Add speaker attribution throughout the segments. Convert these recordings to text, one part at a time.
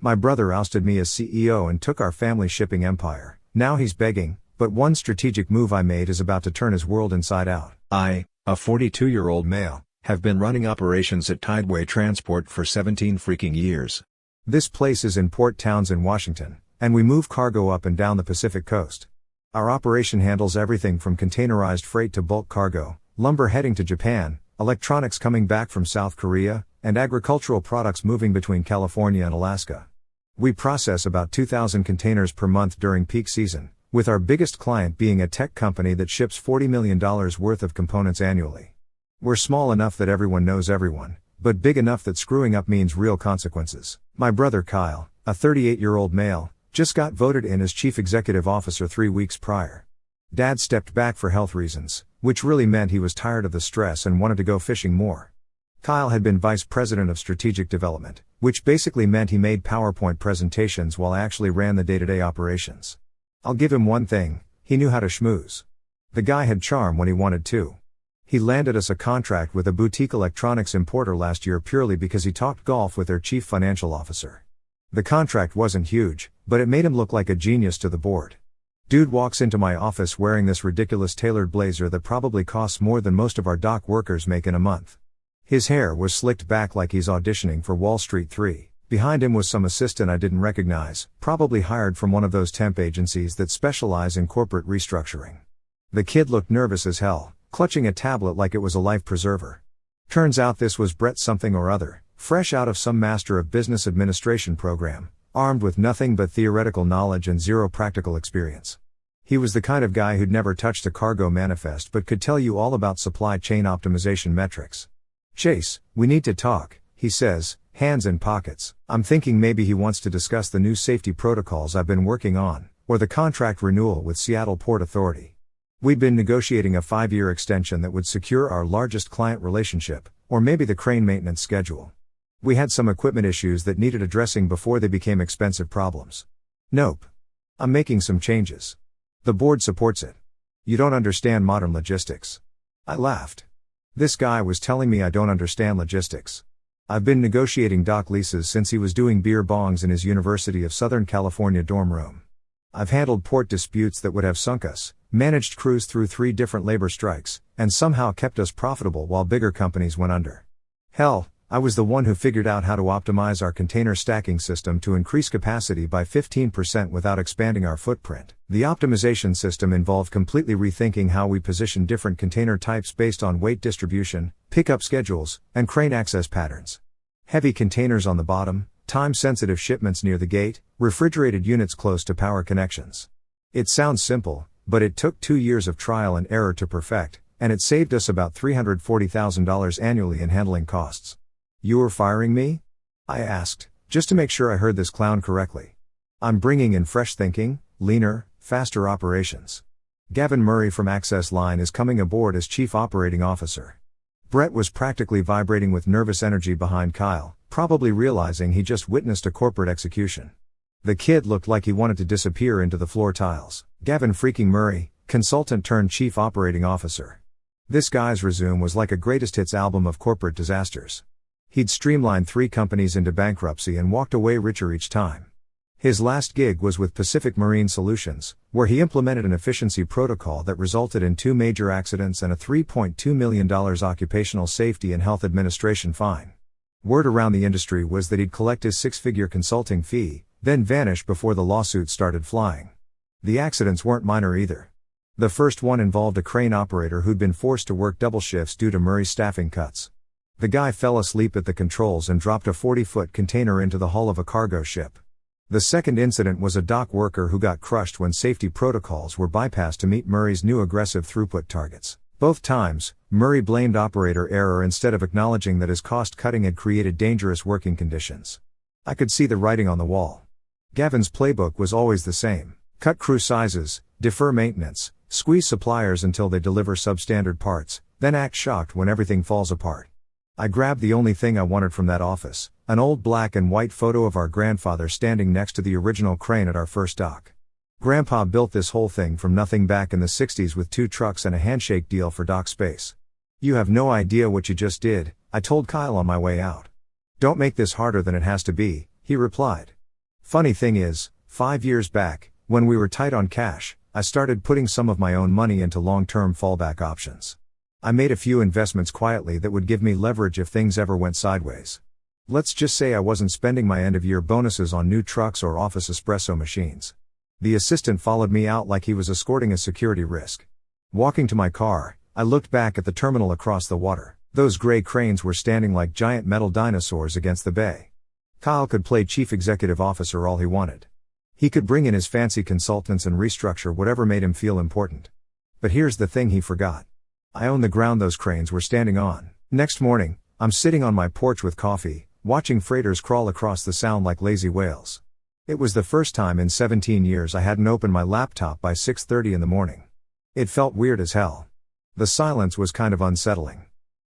Speaker 1: My brother ousted me as CEO and took our family shipping empire. Now he's begging, but one strategic move I made is about to turn his world inside out.
Speaker 2: I, a 42-year-old male, have been running operations at Tideway Transport for 17 freaking years.
Speaker 1: This place is in Port Townsend, Washington, and we move cargo up and down the Pacific coast. Our operation handles everything from containerized freight to bulk cargo, lumber heading to Japan, electronics coming back from South Korea, and agricultural products moving between California and Alaska. We process about 2,000 containers per month during peak season, with our biggest client being a tech company that ships $40 million worth of components annually. We're small enough that everyone knows everyone, but big enough that screwing up means real consequences. My brother Kyle, a 38-year-old male, just got voted in as Chief Executive Officer 3 weeks prior. Dad stepped back for health reasons, which really meant he was tired of the stress and wanted to go fishing more. Kyle had been Vice President of Strategic Development, which basically meant he made PowerPoint presentations while I actually ran the day-to-day operations. I'll give him one thing, he knew how to schmooze. The guy had charm when he wanted to. He landed us a contract with a boutique electronics importer last year purely because he talked golf with their chief financial officer. The contract wasn't huge, but it made him look like a genius to the board. Dude walks into my office wearing this ridiculous tailored blazer that probably costs more than most of our dock workers make in a month. His hair was slicked back like he's auditioning for Wall Street 3. Behind him was some assistant I didn't recognize, probably hired from one of those temp agencies that specialize in corporate restructuring. The kid looked nervous as hell, clutching a tablet like it was a life preserver. Turns out this was Brett something or other, fresh out of some Master of Business Administration program, armed with nothing but theoretical knowledge and zero practical experience. He was the kind of guy who'd never touched a cargo manifest but could tell you all about supply chain optimization metrics. "Chase, we need to talk," he says, hands in pockets. I'm thinking maybe he wants to discuss the new safety protocols I've been working on, or the contract renewal with Seattle Port Authority. We'd been negotiating a 5-year extension that would secure our largest client relationship, or maybe the crane maintenance schedule. We had some equipment issues that needed addressing before they became expensive problems. Nope. I'm making some changes. The board supports it. You don't understand modern logistics. I laughed. This guy was telling me I don't understand logistics. I've been negotiating dock leases since he was doing beer bongs in his University of Southern California dorm room. I've handled port disputes that would have sunk us, managed crews through 3 different labor strikes, and somehow kept us profitable while bigger companies went under. Hell, I was the one who figured out how to optimize our container stacking system to increase capacity by 15% without expanding our footprint. The optimization system involved completely rethinking how we position different container types based on weight distribution, pickup schedules, and crane access patterns. Heavy containers on the bottom, time-sensitive shipments near the gate, refrigerated units close to power connections. It sounds simple, but it took 2 years of trial and error to perfect, and it saved us about $340,000 annually in handling costs. "You were firing me?" I asked, just to make sure I heard this clown correctly. "I'm bringing in fresh thinking, leaner, faster operations. Gavin Murray from Access Line is coming aboard as Chief Operating Officer." Brett was practically vibrating with nervous energy behind Kyle, probably realizing he just witnessed a corporate execution. The kid looked like he wanted to disappear into the floor tiles. Gavin freaking Murray, consultant turned Chief Operating Officer. This guy's resume was like a greatest hits album of corporate disasters. He'd streamlined 3 companies into bankruptcy and walked away richer each time. His last gig was with Pacific Marine Solutions, where he implemented an efficiency protocol that resulted in 2 major accidents and a $3.2 million occupational safety and health administration fine. Word around the industry was that he'd collect his 6-figure consulting fee, then vanish before the lawsuits started flying. The accidents weren't minor either. The first one involved a crane operator who'd been forced to work double shifts due to Murray's staffing cuts. The guy fell asleep at the controls and dropped a 40-foot container into the hull of a cargo ship. The second incident was a dock worker who got crushed when safety protocols were bypassed to meet Murray's new aggressive throughput targets. Both times, Murray blamed operator error instead of acknowledging that his cost-cutting had created dangerous working conditions. I could see the writing on the wall. Gavin's playbook was always the same: cut crew sizes, defer maintenance, squeeze suppliers until they deliver substandard parts, then act shocked when everything falls apart. I grabbed the only thing I wanted from that office, an old black and white photo of our grandfather standing next to the original crane at our first dock. Grandpa built this whole thing from nothing back in the 60s with 2 trucks and a handshake deal for dock space. "You have no idea what you just did," I told Kyle on my way out. "Don't make this harder than it has to be," he replied. Funny thing is, 5 years back, when we were tight on cash, I started putting some of my own money into long-term fallback options. I made a few investments quietly that would give me leverage if things ever went sideways. Let's just say I wasn't spending my end-of-year bonuses on new trucks or office espresso machines. The assistant followed me out like he was escorting a security risk. Walking to my car, I looked back at the terminal across the water. Those gray cranes were standing like giant metal dinosaurs against the bay. Kyle could play chief executive officer all he wanted. He could bring in his fancy consultants and restructure whatever made him feel important. But here's the thing he forgot. I own the ground those cranes were standing on. Next morning, I'm sitting on my porch with coffee, watching freighters crawl across the sound like lazy whales. It was the first time in 17 years I hadn't opened my laptop by 6:30 in the morning. It felt weird as hell. The silence was kind of unsettling.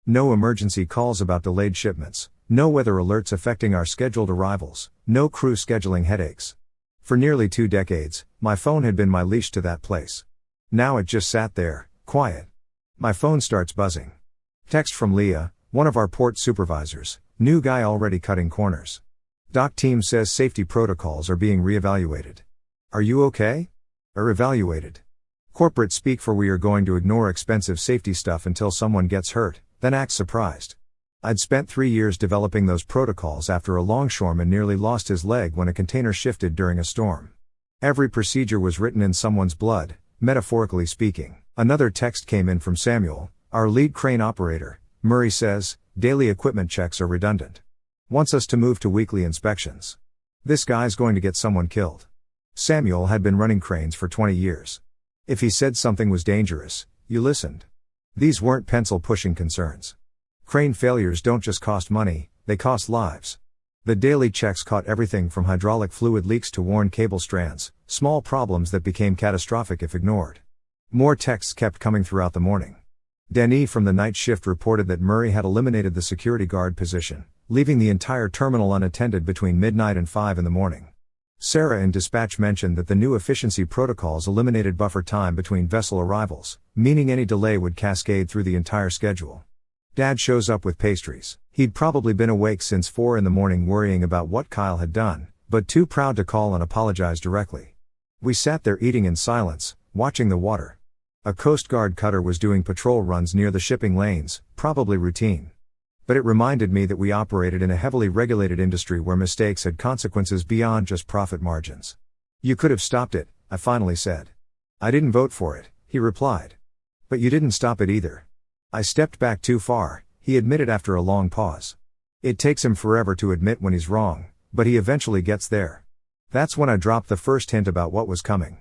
Speaker 1: No emergency calls about delayed shipments, no weather alerts affecting our scheduled arrivals, no crew scheduling headaches. For nearly 2 decades, my phone had been my leash to that place. Now it just sat there, quiet. My phone starts buzzing. Text from Leah, one of our port supervisors, new guy already cutting corners. Dock team says safety protocols are being reevaluated. Are you okay? Or evaluated? Corporate speak for we are going to ignore expensive safety stuff until someone gets hurt, then act surprised. I'd spent 3 years developing those protocols after a longshoreman nearly lost his leg when a container shifted during a storm. Every procedure was written in someone's blood, metaphorically speaking. Another text came in from Samuel, our lead crane operator. Murray says, daily equipment checks are redundant. Wants us to move to weekly inspections. This guy's going to get someone killed. Samuel had been running cranes for 20 years. If he said something was dangerous, you listened. These weren't pencil-pushing concerns. Crane failures don't just cost money, they cost lives. The daily checks caught everything from hydraulic fluid leaks to worn cable strands, small problems that became catastrophic if ignored. More texts kept coming throughout the morning. Denis from the night shift reported that Murray had eliminated the security guard position, leaving the entire terminal unattended between midnight and 5 in the morning. Sarah in dispatch mentioned that the new efficiency protocols eliminated buffer time between vessel arrivals, meaning any delay would cascade through the entire schedule. Dad shows up with pastries. He'd probably been awake since 4 in the morning worrying about what Kyle had done, but too proud to call and apologize directly. We sat there eating in silence, watching the water. A Coast Guard cutter was doing patrol runs near the shipping lanes, probably routine. But it reminded me that we operated in a heavily regulated industry where mistakes had consequences beyond just profit margins. You could have stopped it, I finally said. I didn't vote for it, he replied. But you didn't stop it either. I stepped back too far, he admitted after a long pause. It takes him forever to admit when he's wrong, but he eventually gets there. That's when I dropped the first hint about what was coming.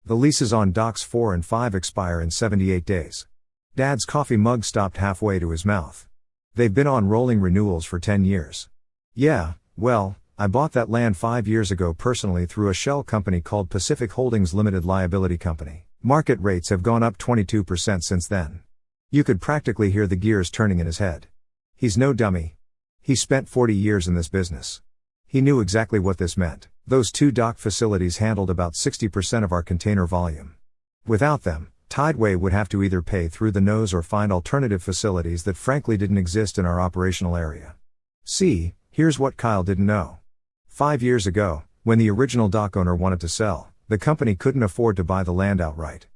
Speaker 1: The leases on docks 4 and 5 expire in 78 days. Dad's coffee mug stopped halfway to his mouth. They've been on rolling renewals for 10 years. Yeah, well, I bought that land 5 years ago personally through a shell company called Pacific Holdings Limited Liability Company. Market rates have gone up 22% since then. You could practically hear the gears turning in his head. He's no dummy. He spent 40 years in this business. He knew exactly what this meant. Those 2 dock facilities handled about 60% of our container volume. Without them, Tideway would have to either pay through the nose or find alternative facilities that frankly didn't exist in our operational area. See, here's what Kyle didn't know. 5 years ago, when the original dock owner wanted to sell, the company couldn't afford to buy the land outright.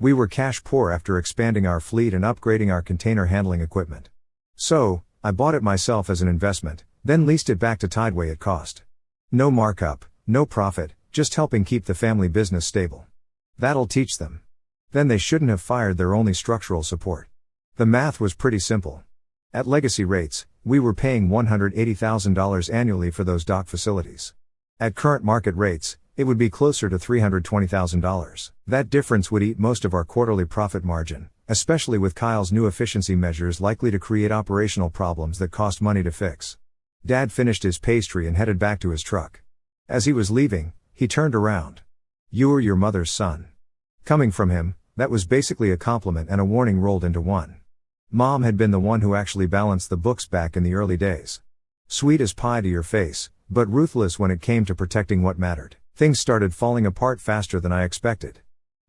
Speaker 1: We were cash poor after expanding our fleet and upgrading our container handling equipment. So, I bought it myself as an investment, then leased it back to Tideway at cost. No markup, no profit, just helping keep the family business stable. That'll teach them. Then they shouldn't have fired their only structural support. The math was pretty simple. At legacy rates, we were paying $180,000 annually for those dock facilities. At current market rates, it would be closer to $320,000. That difference would eat most of our quarterly profit margin, especially with Kyle's new efficiency measures likely to create operational problems that cost money to fix. Dad finished his pastry and headed back to his truck. As he was leaving, he turned around. You were your mother's son. Coming from him, that was basically a compliment and a warning rolled into one. Mom had been the one who actually balanced the books back in the early days. Sweet as pie to your face, but ruthless when it came to protecting what mattered. Things started falling apart faster than I expected.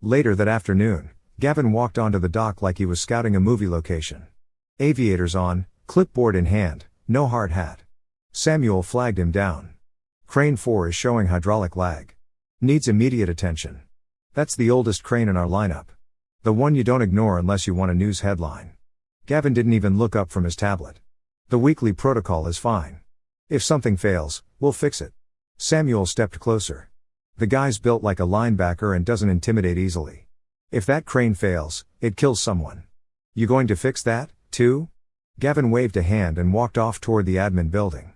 Speaker 1: Later that afternoon, Gavin walked onto the dock like he was scouting a movie location. Aviators on, clipboard in hand, no hard hat. Samuel flagged him down. Crane 4 is showing hydraulic lag. Needs immediate attention. That's the oldest crane in our lineup. The one you don't ignore unless you want a news headline. Gavin didn't even look up from his tablet. The weekly protocol is fine. If something fails, we'll fix it. Samuel stepped closer. The guy's built like a linebacker and doesn't intimidate easily. If that crane fails, it kills someone. You going to fix that, too? Gavin waved a hand and walked off toward the admin building.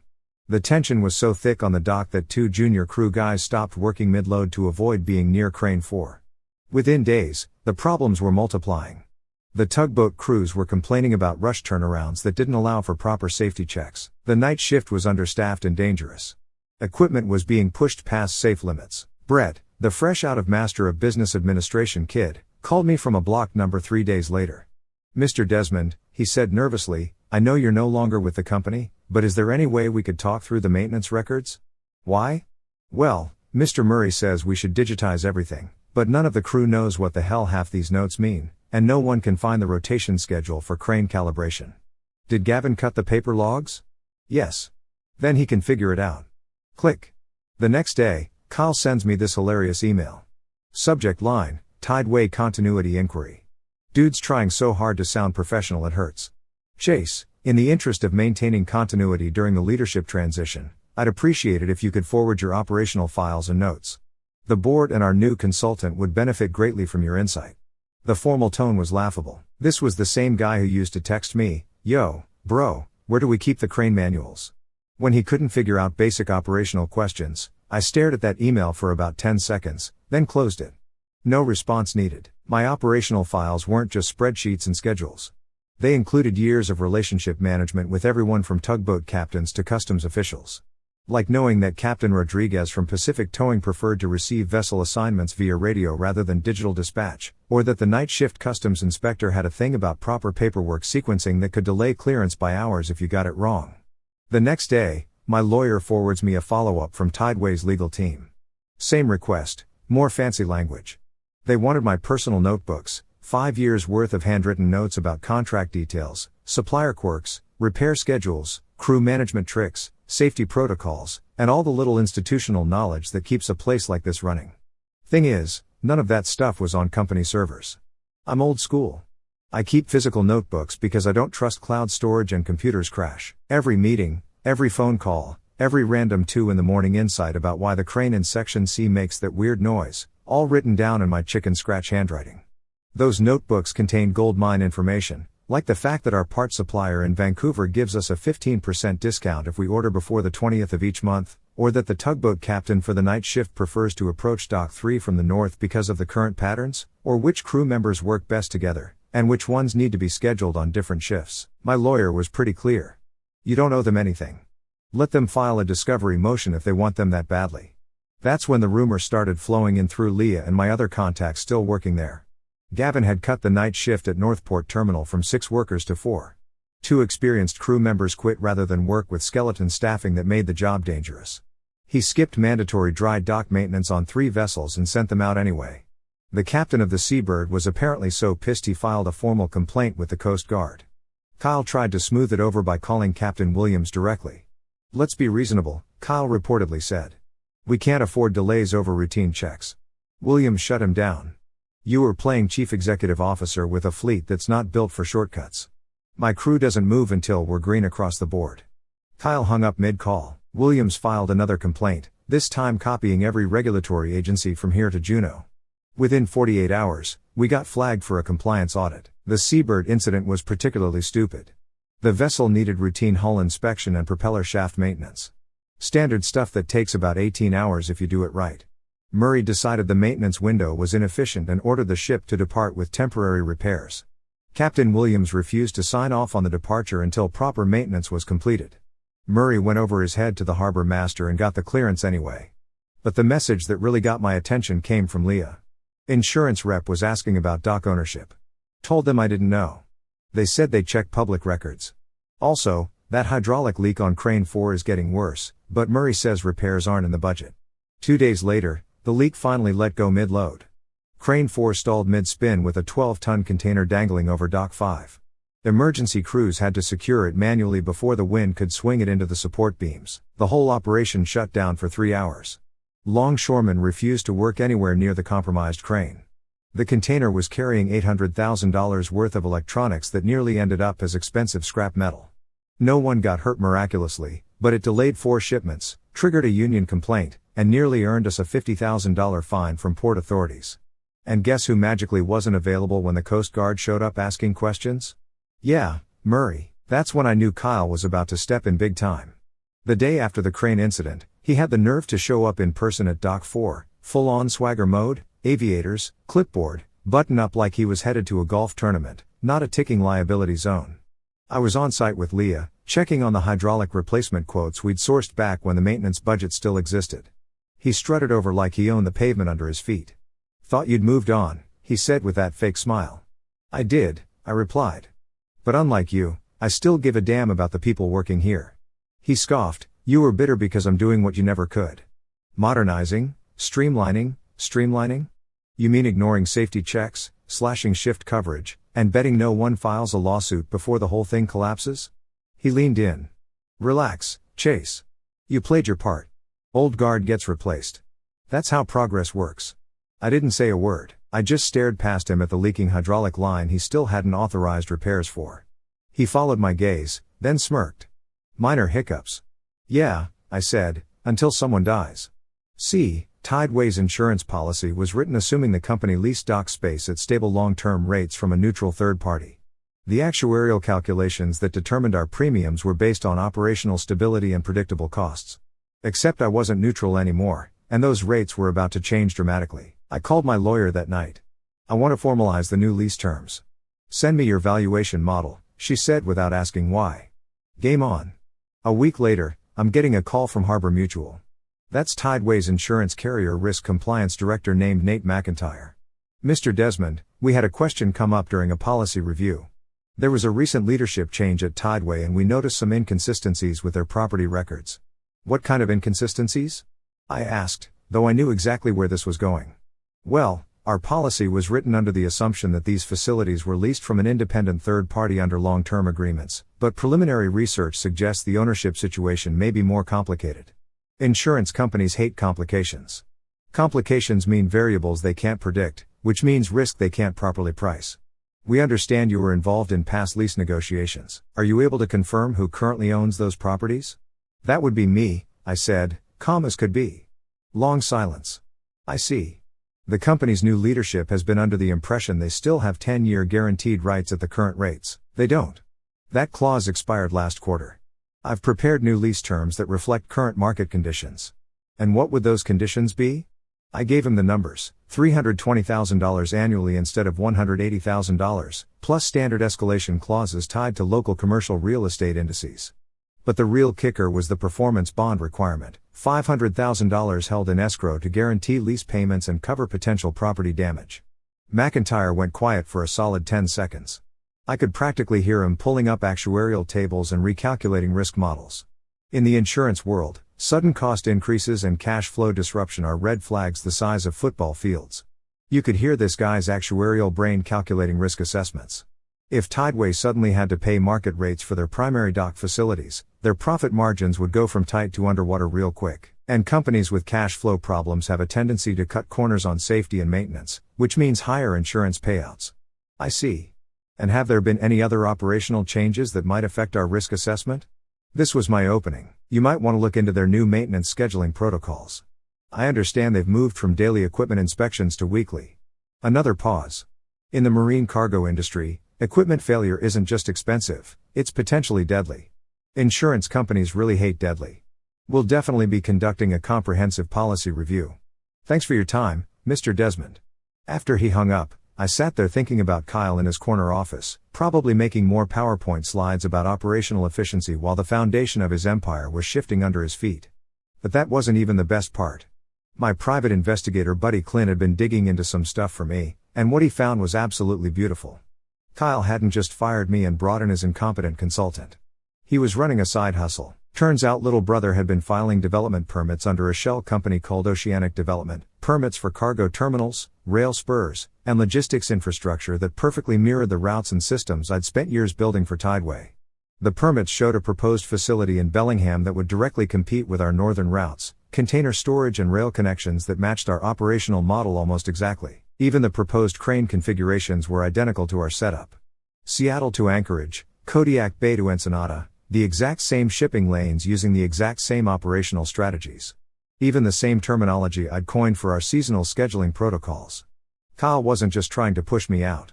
Speaker 1: The tension was so thick on the dock that 2 junior crew guys stopped working mid-load to avoid being near Crane 4. Within days, the problems were multiplying. The tugboat crews were complaining about rush turnarounds that didn't allow for proper safety checks. The night shift was understaffed and dangerous. Equipment was being pushed past safe limits. Brett, the fresh out of Master of Business Administration kid, called me from a block number 3 days later. "Mr. Desmond," he said nervously, "I know you're no longer with the company, but is there any way we could talk through the maintenance records?" "Why?" "Well, Mr. Murray says we should digitize everything, but none of the crew knows what the hell half these notes mean, and no one can find the rotation schedule for crane calibration." "Did Gavin cut the paper logs?" "Yes." "Then he can figure it out." Click. The next day, Kyle sends me this hilarious email. Subject line, Tideway Continuity Inquiry. Dude's trying so hard to sound professional it hurts. Chase, in the interest of maintaining continuity during the leadership transition, I'd appreciate it if you could forward your operational files and notes. The board and our new consultant would benefit greatly from your insight. The formal tone was laughable. This was the same guy who used to text me, "Yo, bro, where do we keep the crane manuals?" When he couldn't figure out basic operational questions, I stared at that email for about 10 seconds, then closed it. No response needed. My operational files weren't just spreadsheets and schedules. They included years of relationship management with everyone from tugboat captains to customs officials. Like knowing that Captain Rodriguez from Pacific Towing preferred to receive vessel assignments via radio rather than digital dispatch, or that the night shift customs inspector had a thing about proper paperwork sequencing that could delay clearance by hours if you got it wrong. The next day, my lawyer forwards me a follow-up from Tideway's legal team. Same request, more fancy language. They wanted my personal notebooks, 5 years worth of handwritten notes about contract details, supplier quirks, repair schedules, crew management tricks, safety protocols, and all the little institutional knowledge that keeps a place like this running. Thing is, none of that stuff was on company servers. I'm old school. I keep physical notebooks because I don't trust cloud storage and computers crash. Every meeting, every phone call, every random 2 a.m. insight about why the crane in Section C makes that weird noise, all written down in my chicken scratch handwriting. Those notebooks contain goldmine information, like the fact that our parts supplier in Vancouver gives us a 15% discount if we order before the 20th of each month, or that the tugboat captain for the night shift prefers to approach Dock 3 from the north because of the current patterns, or which crew members work best together, and which ones need to be scheduled on different shifts. My lawyer was pretty clear. You don't owe them anything. Let them file a discovery motion if they want them that badly. That's when the rumor started flowing in through Leah and my other contacts still working there. Gavin had cut the night shift at Northport Terminal from 6 workers to 4. 2 experienced crew members quit rather than work with skeleton staffing that made the job dangerous. He skipped mandatory dry dock maintenance on 3 vessels and sent them out anyway. The captain of the Seabird was apparently so pissed he filed a formal complaint with the Coast Guard. Kyle tried to smooth it over by calling Captain Williams directly. "Let's be reasonable," Kyle reportedly said. "We can't afford delays over routine checks." Williams shut him down. "You were playing chief executive officer with a fleet that's not built for shortcuts. My crew doesn't move until we're green across the board." Kyle hung up mid-call. Williams filed another complaint, this time copying every regulatory agency from here to Juneau. Within 48 hours, we got flagged for a compliance audit. The Seabird incident was particularly stupid. The vessel needed routine hull inspection and propeller shaft maintenance. Standard stuff that takes about 18 hours if you do it right. Murray decided the maintenance window was inefficient and ordered the ship to depart with temporary repairs. Captain Williams refused to sign off on the departure until proper maintenance was completed. Murray went over his head to the harbor master and got the clearance anyway. But the message that really got my attention came from Leah. Insurance rep was asking about dock ownership. Told them I didn't know. They said they'd check public records. Also, that hydraulic leak on Crane 4 is getting worse, but Murray says repairs aren't in the budget. 2 days later, the leak finally let go mid-load. Crane 4 stalled mid-spin with a 12-ton container dangling over Dock 5. Emergency crews had to secure it manually before the wind could swing it into the support beams. The whole operation shut down for 3 hours. Longshoremen refused to work anywhere near the compromised crane. The container was carrying $800,000 worth of electronics that nearly ended up as expensive scrap metal. No one got hurt miraculously, but it delayed 4 shipments, triggered a union complaint, and nearly earned us a $50,000 fine from port authorities. And guess who magically wasn't available when the Coast Guard showed up asking questions? Yeah, Murray. That's when I knew Kyle was about to step in big time. The day after the crane incident, he had the nerve to show up in person at Dock 4, full-on swagger mode, aviators, clipboard, button up like he was headed to a golf tournament, not a ticking liability zone. I was on site with Leah, checking on the hydraulic replacement quotes we'd sourced back when the maintenance budget still existed. He strutted over like he owned the pavement under his feet. "Thought you'd moved on," he said with that fake smile. "I did," I replied. "But unlike you, I still give a damn about the people working here." He scoffed, "You were bitter because I'm doing what you never could. Modernizing, streamlining. You mean ignoring safety checks, slashing shift coverage, and betting no one files a lawsuit before the whole thing collapses?" He leaned in. "Relax, Chase. You played your part. Old guard gets replaced. That's how progress works." I didn't say a word, I just stared past him at the leaking hydraulic line he still hadn't authorized repairs for. He followed my gaze, then smirked. "Minor hiccups." "Yeah," I said, "until someone dies." See, Tideway's insurance policy was written assuming the company leased dock space at stable long-term rates from a neutral third party. The actuarial calculations that determined our premiums were based on operational stability and predictable costs. Except I wasn't neutral anymore, and those rates were about to change dramatically. I called my lawyer that night. "I want to formalize the new lease terms." "Send me your valuation model," she said without asking why. Game on. A week later, I'm getting a call from Harbor Mutual. That's Tideway's insurance carrier risk compliance director named Nate McIntyre. "Mr. Desmond, we had a question come up during a policy review. There was a recent leadership change at Tideway and we noticed some inconsistencies with their property records." "What kind of inconsistencies?" I asked, though I knew exactly where this was going. "Well, our policy was written under the assumption that these facilities were leased from an independent third party under long-term agreements, but preliminary research suggests the ownership situation may be more complicated. Insurance companies hate complications. Complications mean variables they can't predict, which means risk they can't properly price. We understand you were involved in past lease negotiations. Are you able to confirm who currently owns those properties?" "That would be me," I said, calm as could be. Long silence. "I see. The company's new leadership has been under the impression they still have 10-year guaranteed rights at the current rates. They don't. That clause expired last quarter. I've prepared new lease terms that reflect current market conditions." "And what would those conditions be?" I gave him the numbers: $320,000 annually instead of $180,000, plus standard escalation clauses tied to local commercial real estate indices. But the real kicker was the performance bond requirement, $500,000 held in escrow to guarantee lease payments and cover potential property damage. McIntyre went quiet for a solid 10 seconds. I could practically hear him pulling up actuarial tables and recalculating risk models. In the insurance world, sudden cost increases and cash flow disruption are red flags the size of football fields. You could hear this guy's actuarial brain calculating risk assessments. If Tideway suddenly had to pay market rates for their primary dock facilities, their profit margins would go from tight to underwater real quick. And companies with cash flow problems have a tendency to cut corners on safety and maintenance, which means higher insurance payouts. "I see. And have there been any other operational changes that might affect our risk assessment?" This was my opening. "You might want to look into their new maintenance scheduling protocols. I understand they've moved from daily equipment inspections to weekly." Another pause. In the marine cargo industry, equipment failure isn't just expensive, it's potentially deadly. Insurance companies really hate deadly. "We'll definitely be conducting a comprehensive policy review. Thanks for your time, Mr. Desmond." After he hung up, I sat there thinking about Kyle in his corner office, probably making more PowerPoint slides about operational efficiency while the foundation of his empire was shifting under his feet. But that wasn't even the best part. My private investigator buddy Clint had been digging into some stuff for me, and what he found was absolutely beautiful. Kyle hadn't just fired me and brought in his incompetent consultant. He was running a side hustle. Turns out little brother had been filing development permits under a shell company called Oceanic Development, permits for cargo terminals, rail spurs, and logistics infrastructure that perfectly mirrored the routes and systems I'd spent years building for Tideway. The permits showed a proposed facility in Bellingham that would directly compete with our northern routes, container storage and rail connections that matched our operational model almost exactly. Even the proposed crane configurations were identical to our setup. Seattle to Anchorage, Kodiak Bay to Ensenada, the exact same shipping lanes using the exact same operational strategies. Even the same terminology I'd coined for our seasonal scheduling protocols. Kyle wasn't just trying to push me out.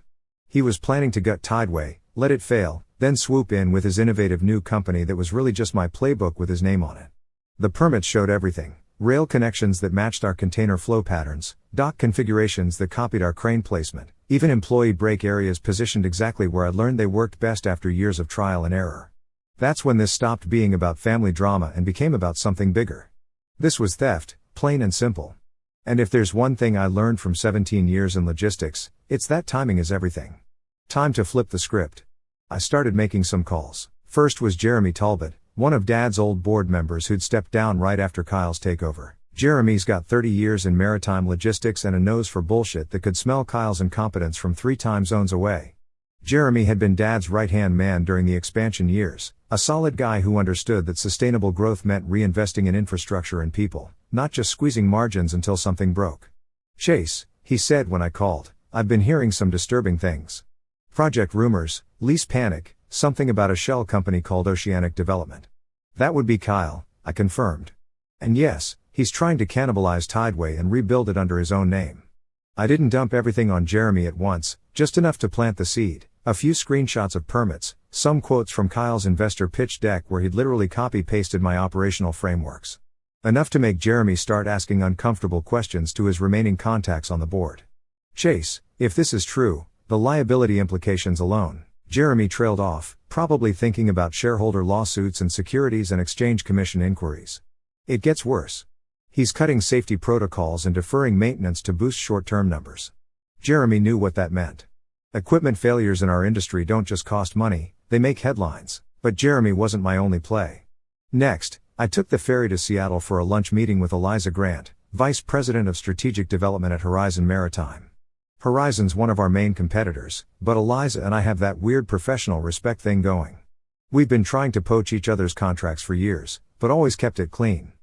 Speaker 1: He was planning to gut Tideway, let it fail, then swoop in with his innovative new company that was really just my playbook with his name on it. The permits showed everything: rail connections that matched our container flow patterns, dock configurations that copied our crane placement, even employee break areas positioned exactly where I learned they worked best after years of trial and error. That's when this stopped being about family drama and became about something bigger. This was theft, plain and simple. And if there's one thing I learned from 17 years in logistics, it's that timing is everything. Time to flip the script. I started making some calls. First was Jeremy Talbot, one of Dad's old board members who'd stepped down right after Kyle's takeover. Jeremy's got 30 years in maritime logistics and a nose for bullshit that could smell Kyle's incompetence from 3 time zones away. Jeremy had been Dad's right-hand man during the expansion years, a solid guy who understood that sustainable growth meant reinvesting in infrastructure and people, not just squeezing margins until something broke. "Chase," he said when I called, "I've been hearing some disturbing things. Project rumors, lease panic, something about a shell company called Oceanic Development." "That would be Kyle," I confirmed. "And yes, he's trying to cannibalize Tideway and rebuild it under his own name." I didn't dump everything on Jeremy at once, just enough to plant the seed. A few screenshots of permits, some quotes from Kyle's investor pitch deck where he'd literally copy-pasted my operational frameworks. Enough to make Jeremy start asking uncomfortable questions to his remaining contacts on the board. "Chase, if this is true, the liability implications alone." Jeremy trailed off, probably thinking about shareholder lawsuits and Securities and Exchange Commission inquiries. "It gets worse. He's cutting safety protocols and deferring maintenance to boost short-term numbers." Jeremy knew what that meant. Equipment failures in our industry don't just cost money, they make headlines. But Jeremy wasn't my only play. Next, I took the ferry to Seattle for a lunch meeting with Eliza Grant, Vice President of Strategic Development at Horizon Maritime. Horizon's one of our main competitors, but Eliza and I have that weird professional respect thing going. We've been trying to poach each other's contracts for years, but always kept it clean.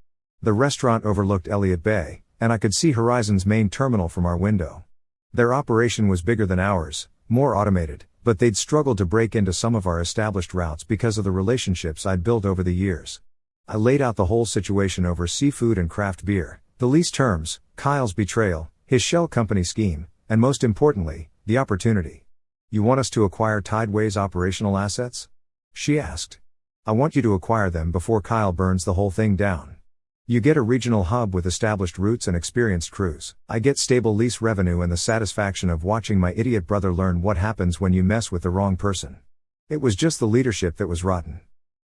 Speaker 1: The restaurant overlooked Elliott Bay, and I could see Horizon's main terminal from our window. Their operation was bigger than ours, more automated, but they'd struggled to break into some of our established routes because of the relationships I'd built over the years. I laid out the whole situation over seafood and craft beer, the lease terms, Kyle's betrayal, his shell company scheme, and most importantly, the opportunity. "You want us to acquire Tideway's operational assets?" she asked. "I want you to acquire them before Kyle burns the whole thing down. You get a regional hub with established routes and experienced crews. I get stable lease revenue and the satisfaction of watching my idiot brother learn what happens when you mess with the wrong person." It was just the leadership that was rotten.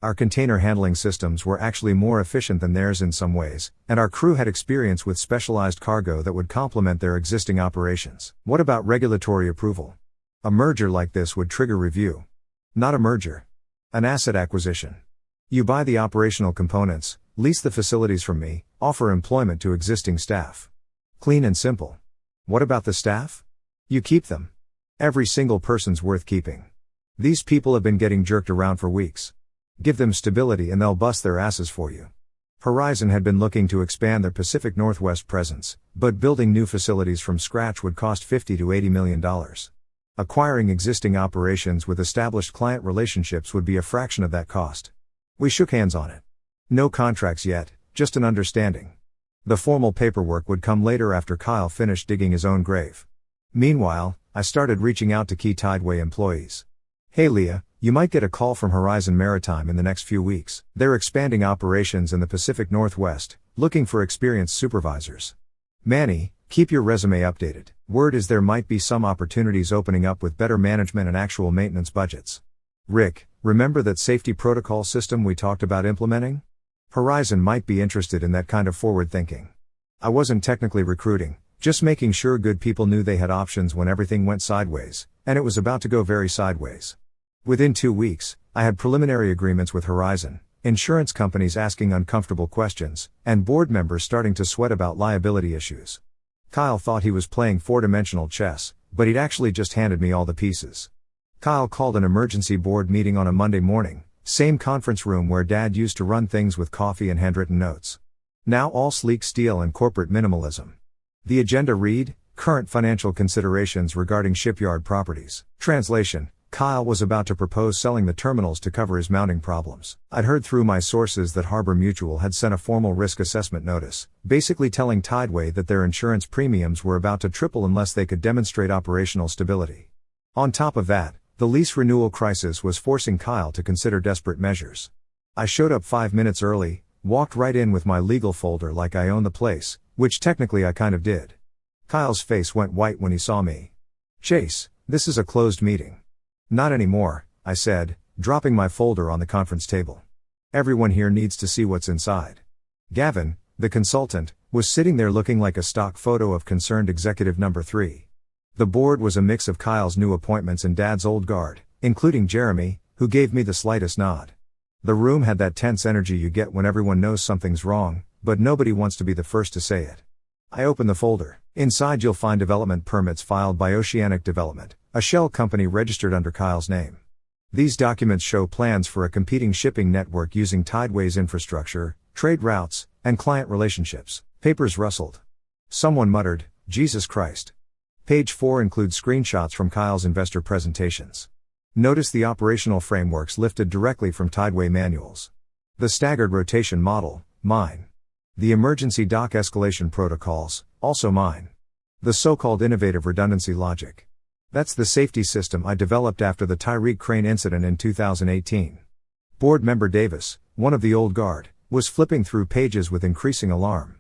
Speaker 1: Our container handling systems were actually more efficient than theirs in some ways, and our crew had experience with specialized cargo that would complement their existing operations. What about regulatory approval? A merger like this would trigger review. Not a merger. An asset acquisition. You buy the operational components, lease the facilities from me, offer employment to existing staff. Clean and simple. What about the staff? You keep them. Every single person's worth keeping. These people have been getting jerked around for weeks. Give them stability and they'll bust their asses for you. Horizon had been looking to expand their Pacific Northwest presence, but building new facilities from scratch would cost $50 to $80 million. Acquiring existing operations with established client relationships would be a fraction of that cost. We shook hands on it. No contracts yet, just an understanding. The formal paperwork would come later after Kyle finished digging his own grave. Meanwhile, I started reaching out to key Tideway employees. "Hey Leah, you might get a call from Horizon Maritime in the next few weeks. They're expanding operations in the Pacific Northwest, looking for experienced supervisors. Manny, keep your resume updated. Word is there might be some opportunities opening up with better management and actual maintenance budgets. Rick, remember that safety protocol system we talked about implementing? Horizon might be interested in that kind of forward thinking." I wasn't technically recruiting, just making sure good people knew they had options when everything went sideways, and it was about to go very sideways. Within 2 weeks, I had preliminary agreements with Horizon, insurance companies asking uncomfortable questions, and board members starting to sweat about liability issues. Kyle thought he was playing four-dimensional chess, but he'd actually just handed me all the pieces. Kyle called an emergency board meeting on a Monday morning, same conference room where Dad used to run things with coffee and handwritten notes. Now all sleek steel and corporate minimalism. The agenda read, current financial considerations regarding shipyard properties. Translation: Kyle was about to propose selling the terminals to cover his mounting problems. I'd heard through my sources that Harbor Mutual had sent a formal risk assessment notice, basically telling Tideway that their insurance premiums were about to triple unless they could demonstrate operational stability. On top of that, the lease renewal crisis was forcing Kyle to consider desperate measures. I showed up 5 minutes early, walked right in with my legal folder like I owned the place, which technically I kind of did. Kyle's face went white when he saw me. "Chase, this is a closed meeting." "Not anymore," I said, dropping my folder on the conference table. "Everyone here needs to see what's inside." Gavin, the consultant, was sitting there looking like a stock photo of concerned executive number 3. The board was a mix of Kyle's new appointments and Dad's old guard, including Jeremy, who gave me the slightest nod. The room had that tense energy you get when everyone knows something's wrong, but nobody wants to be the first to say it. I opened the folder. Inside you'll find development permits filed by Oceanic Development, a shell company registered under Kyle's name. These documents show plans for a competing shipping network using Tideway's infrastructure, trade routes, and client relationships. Papers rustled. Someone muttered, "Jesus Christ." Page 4 includes screenshots from Kyle's investor presentations. Notice the operational frameworks lifted directly from Tideway manuals. The staggered rotation model, mine. The emergency dock escalation protocols, also mine. The so-called innovative redundancy logic. That's the safety system I developed after the Tyreek crane incident in 2018. Board member Davis, one of the old guard, was flipping through pages with increasing alarm.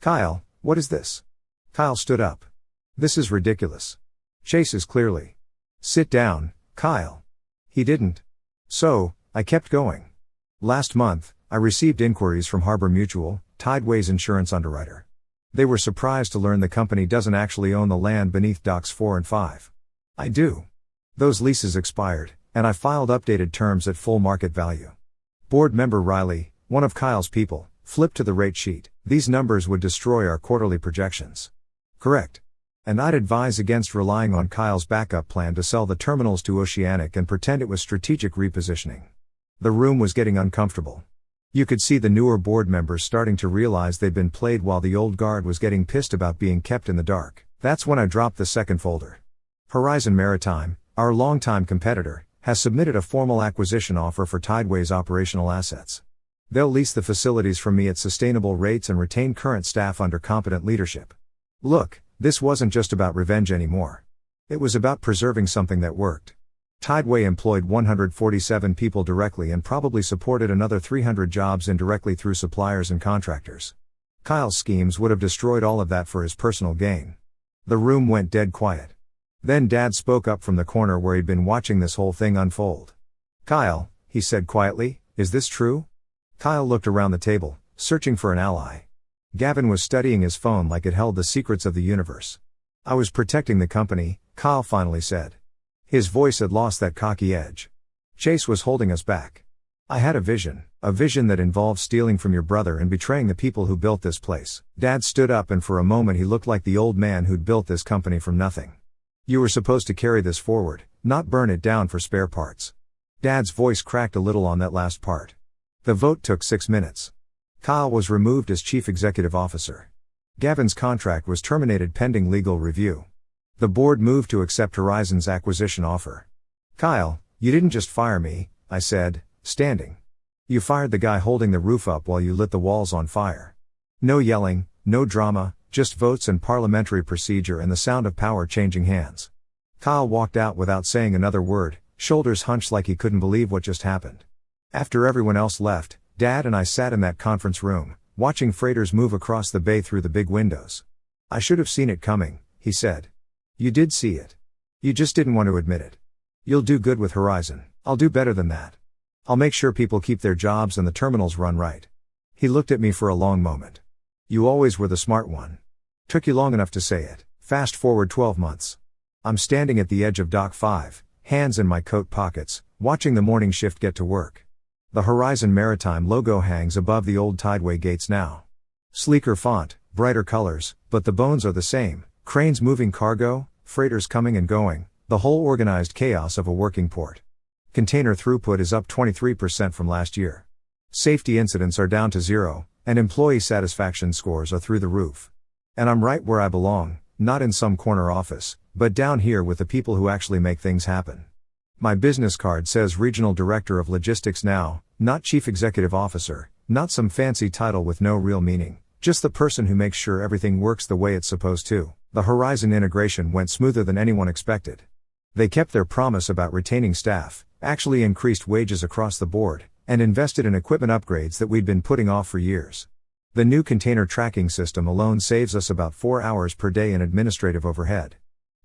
Speaker 1: "Kyle, what is this?" Kyle stood up. "This is ridiculous." Chase is clearly. "Sit down, Kyle." He didn't. So, I kept going. "Last month, I received inquiries from Harbor Mutual, Tideway's insurance underwriter. They were surprised to learn the company doesn't actually own the land beneath docks 4 and 5. I do. Those leases expired, and I filed updated terms at full market value." Board member Riley, one of Kyle's people, flipped to the rate sheet. "These numbers would destroy our quarterly projections." "Correct. And I'd advise against relying on Kyle's backup plan to sell the terminals to Oceanic and pretend it was strategic repositioning." The room was getting uncomfortable. You could see the newer board members starting to realize they'd been played while the old guard was getting pissed about being kept in the dark. That's when I dropped the second folder. Horizon Maritime, our longtime competitor, has submitted a formal acquisition offer for Tideway's operational assets. They'll lease the facilities from me at sustainable rates and retain current staff under competent leadership. Look, this wasn't just about revenge anymore. It was about preserving something that worked. Tideway employed 147 people directly and probably supported another 300 jobs indirectly through suppliers and contractors. Kyle's schemes would have destroyed all of that for his personal gain. The room went dead quiet. Then Dad spoke up from the corner where he'd been watching this whole thing unfold. "Kyle," he said quietly, "is this true?" Kyle looked around the table, searching for an ally. Gavin was studying his phone like it held the secrets of the universe. "I was protecting the company," Kyle finally said. His voice had lost that cocky edge. "Chase was holding us back. I had a vision that involved stealing from your brother and betraying the people who built this place." Dad stood up and for a moment he looked like the old man who'd built this company from nothing. "You were supposed to carry this forward, not burn it down for spare parts." Dad's voice cracked a little on that last part. The vote took 6 minutes. Kyle was removed as chief executive officer. Gavin's contract was terminated pending legal review. The board moved to accept Horizon's acquisition offer. "Kyle, you didn't just fire me," I said, standing. "You fired the guy holding the roof up while you lit the walls on fire. No yelling, no drama, just votes and parliamentary procedure and the sound of power changing hands." Kyle walked out without saying another word, shoulders hunched like he couldn't believe what just happened. After everyone else left, Dad and I sat in that conference room, watching freighters move across the bay through the big windows. "I should have seen it coming," he said. "You did see it. You just didn't want to admit it. You'll do good with Horizon. I'll do better than that. I'll make sure people keep their jobs and the terminals run right." He looked at me for a long moment. "You always were the smart one. Took you long enough to say it." Fast forward 12 months. I'm standing at the edge of Dock 5, hands in my coat pockets, watching the morning shift get to work. The Horizon Maritime logo hangs above the old Tideway gates now. Sleeker font, brighter colors, but the bones are the same: cranes moving cargo, freighters coming and going, the whole organized chaos of a working port. Container throughput is up 23% from last year. Safety incidents are down to 0, and employee satisfaction scores are through the roof. And I'm right where I belong, not in some corner office, but down here with the people who actually make things happen. My business card says Regional Director of Logistics now, not Chief Executive Officer, not some fancy title with no real meaning, just the person who makes sure everything works the way it's supposed to. The Horizon integration went smoother than anyone expected. They kept their promise about retaining staff, actually increased wages across the board, and invested in equipment upgrades that we'd been putting off for years. The new container tracking system alone saves us about 4 hours per day in administrative overhead.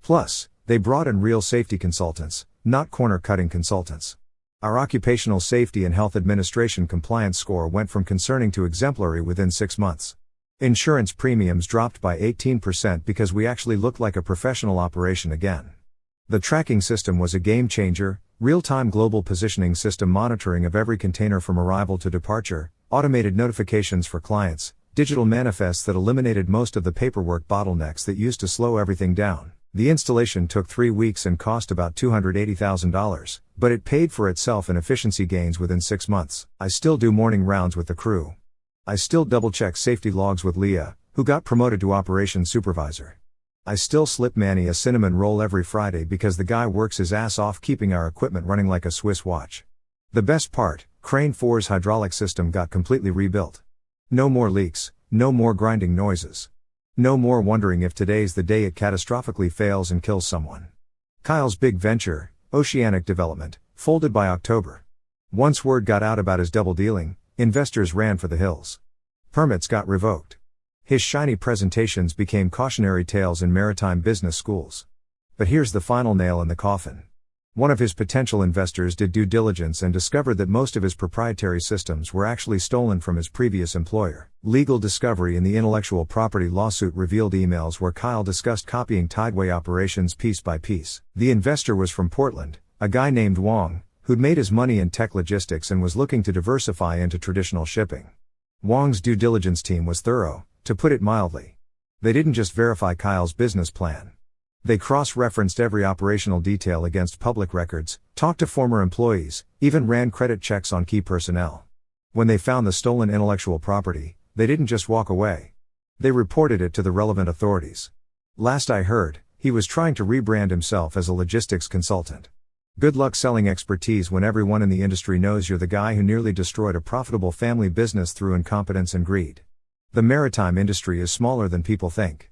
Speaker 1: Plus, they brought in real safety consultants, not corner-cutting consultants. Our occupational safety and health administration compliance score went from concerning to exemplary within 6 months. Insurance premiums dropped by 18% because we actually looked like a professional operation again. The tracking system was a game changer: real-time global positioning system monitoring of every container from arrival to departure, automated notifications for clients, digital manifests that eliminated most of the paperwork bottlenecks that used to slow everything down. The installation took 3 weeks and cost about $280,000, but it paid for itself in efficiency gains within 6 months. I still do morning rounds with the crew. I still double-check safety logs with Leah, who got promoted to operations supervisor. I still slip Manny a cinnamon roll every Friday because the guy works his ass off keeping our equipment running like a Swiss watch. The best part, Crane 4's hydraulic system got completely rebuilt. No more leaks, no more grinding noises. No more wondering if today's the day it catastrophically fails and kills someone. Kyle's big venture, Oceanic Development, folded by October. Once word got out about his double dealing, investors ran for the hills. Permits got revoked. His shiny presentations became cautionary tales in maritime business schools. But here's the final nail in the coffin. One of his potential investors did due diligence and discovered that most of his proprietary systems were actually stolen from his previous employer. Legal discovery in the intellectual property lawsuit revealed emails where Kyle discussed copying Tideway operations piece by piece. The investor was from Portland, a guy named Wong, who'd made his money in tech logistics and was looking to diversify into traditional shipping. Wong's due diligence team was thorough, to put it mildly. They didn't just verify Kyle's business plan. They cross-referenced every operational detail against public records, talked to former employees, even ran credit checks on key personnel. When they found the stolen intellectual property, they didn't just walk away. They reported it to the relevant authorities. Last I heard, he was trying to rebrand himself as a logistics consultant. Good luck selling expertise when everyone in the industry knows you're the guy who nearly destroyed a profitable family business through incompetence and greed. The maritime industry is smaller than people think.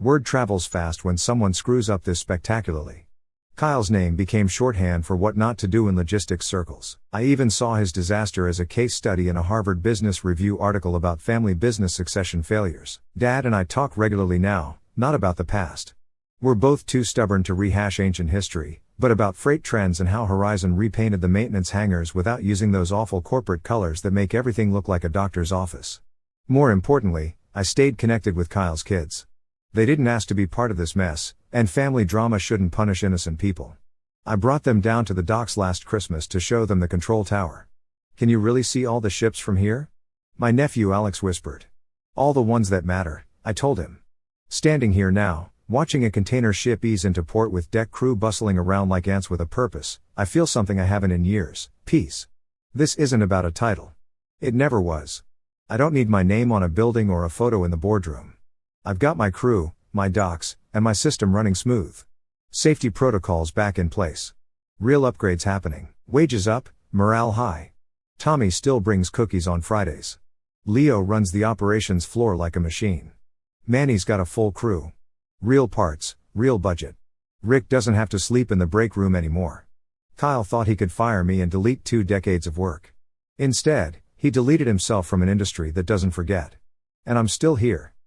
Speaker 1: Word travels fast when someone screws up this spectacularly. Kyle's name became shorthand for what not to do in logistics circles. I even saw his disaster as a case study in a Harvard Business Review article about family business succession failures. Dad and I talk regularly now, not about the past. We're both too stubborn to rehash ancient history, but about freight trends and how Horizon repainted the maintenance hangars without using those awful corporate colors that make everything look like a doctor's office. More importantly, I stayed connected with Kyle's kids. They didn't ask to be part of this mess, and family drama shouldn't punish innocent people. I brought them down to the docks last Christmas to show them the control tower. Can you really see all the ships from here? My nephew Alex whispered. All the ones that matter, I told him. Standing here now, watching a container ship ease into port with deck crew bustling around like ants with a purpose, I feel something I haven't in years: peace. This isn't about a title. It never was. I don't need my name on a building or a photo in the boardroom. I've got my crew, my docks, and my system running smooth. Safety protocols back in place. Real upgrades happening. Wages up, morale high. Tommy still brings cookies on Fridays. Leo runs the operations floor like a machine. Manny's got a full crew. Real parts, real budget. Rick doesn't have to sleep in the break room anymore. Kyle thought he could fire me and delete 2 decades of work. Instead, he deleted himself from an industry that doesn't forget. And I'm still here.